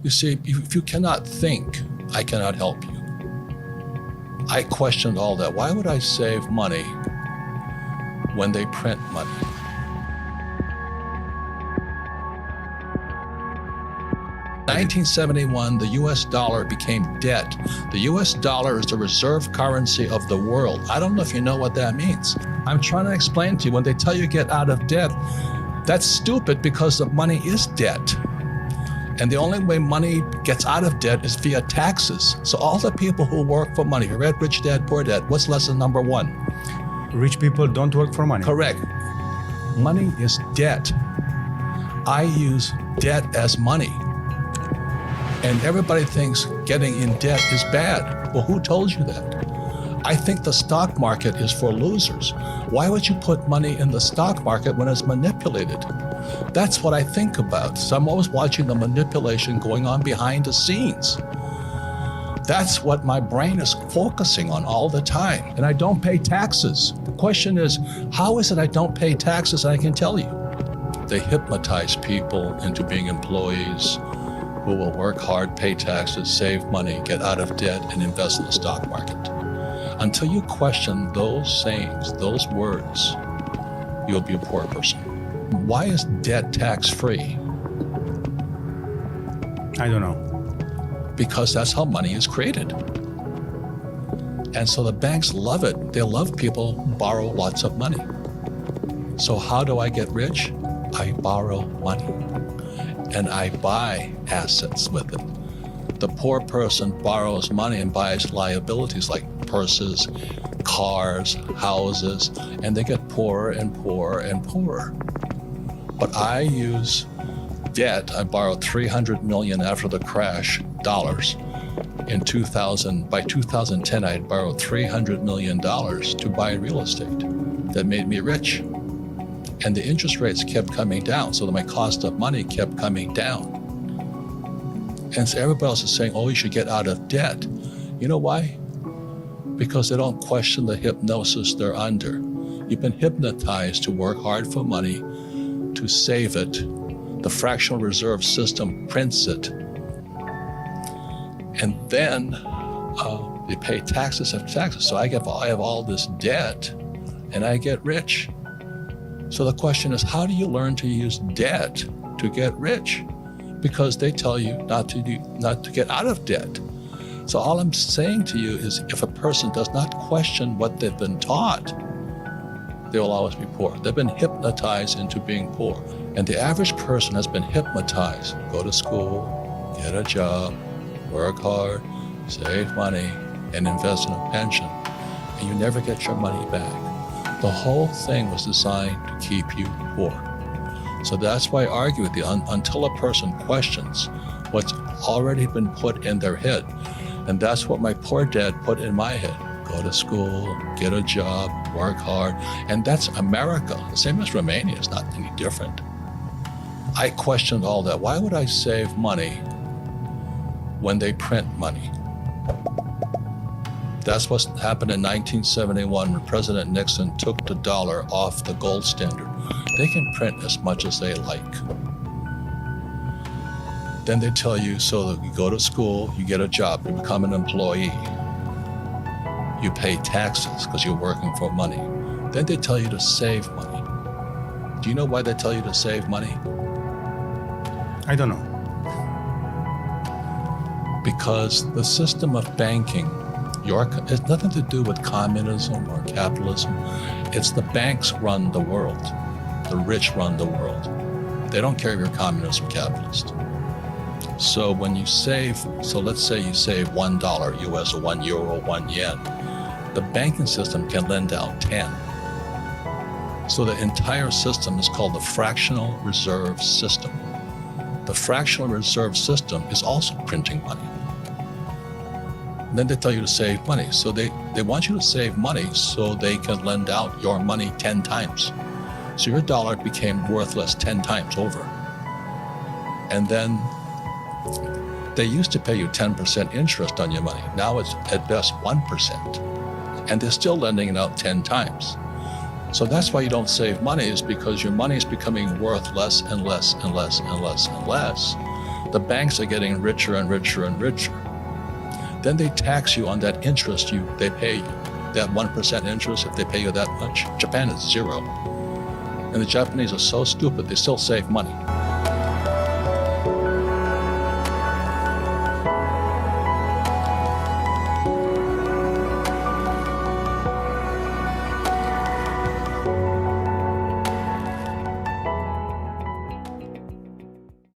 You see, if you cannot think, I cannot help you. I questioned all that. Why would I save money when they print money? In 1971, the US dollar became debt. The US dollar is the reserve currency of the world. I don't know if you know what that means. I'm trying to explain to you, when they tell you get out of debt, that's stupid because the money is debt. And the only way money gets out of debt is via taxes. So all the people who work for money, you read Rich Dad, Poor Dad, what's lesson number one? Rich people don't work for money. Correct. Money is debt. I use debt as money. And everybody thinks getting in debt is bad. Well, who told you that? I think the stock market is for losers. Why would you put money in the stock market when it's manipulated? That's what I think about. So I'm always watching the manipulation going on behind the scenes. That's what my brain is focusing on all the time. And I don't pay taxes. The question is, how is it I don't pay taxes? I can tell you. They hypnotize people into being employees who will work hard, pay taxes, save money, get out of debt, and invest in the stock market. Until you question those sayings, those words, you'll be a poor person. Why is debt tax-free? I don't know. Because that's how money is created. And so the banks love it. They love people who borrow lots of money. So how do I get rich? I borrow money and I buy assets with it. The poor person borrows money and buys liabilities like purses, cars, houses, and they get poorer and poorer and poorer. But I use debt. I borrowed $300 million after the crash, dollars. In 2000, by 2010, I had borrowed $300 million to buy real estate. That made me rich. And the interest rates kept coming down, so that my cost of money kept coming down. And so everybody else is saying, oh, you should get out of debt. You know why? Because they don't question the hypnosis they're under. You've been hypnotized to work hard for money, to save it. The fractional reserve system prints it. And then they pay taxes after taxes. So I have all this debt and I get rich. So the question is, how do you learn to use debt to get rich? Because they tell you not to get out of debt. So all I'm saying to you is, if a person does not question what they've been taught, they will always be poor. They've been hypnotized into being poor. And the average person has been hypnotized. Go to school, get a job, work hard, save money, and invest in a pension. And you never get your money back. The whole thing was designed to keep you poor. So that's why I argue with you. Until a person questions what's already been put in their head. And that's what my poor dad put in my head. Go to school, get a job, work hard. And that's America. The same as Romania. It's not any different. I questioned all that. Why would I save money when they print money? That's what happened in 1971 when President Nixon took the dollar off the gold standard. They can print as much as they like. Then they tell you, so that you go to school, you get a job, you become an employee. You pay taxes because you're working for money. Then they tell you to save money. Do you know why they tell you to save money? I don't know. Because the system of banking, it's nothing to do with communism or capitalism. It's the banks run the world. The rich run the world. They don't care if you're communist or capitalist. So when you save, so let's say you save $1 US or €1, 1 yen, the banking system can lend out 10. So the entire system is called the fractional reserve system. The fractional reserve system is also printing money. And then they tell you to save money. So they want you to save money so they can lend out your money 10 times. So your dollar became worthless 10 times over. And then they used to pay you 10% interest on your money. Now it's at best 1%. And they're still lending it out 10 times. So that's why you don't save money, is because your money is becoming worth less and less and less and less and less. The banks are getting richer and richer and richer. Then they tax you on that interest they pay you. That 1% interest, if they pay you that much. Japan is 0. And the Japanese are so stupid, they still save money.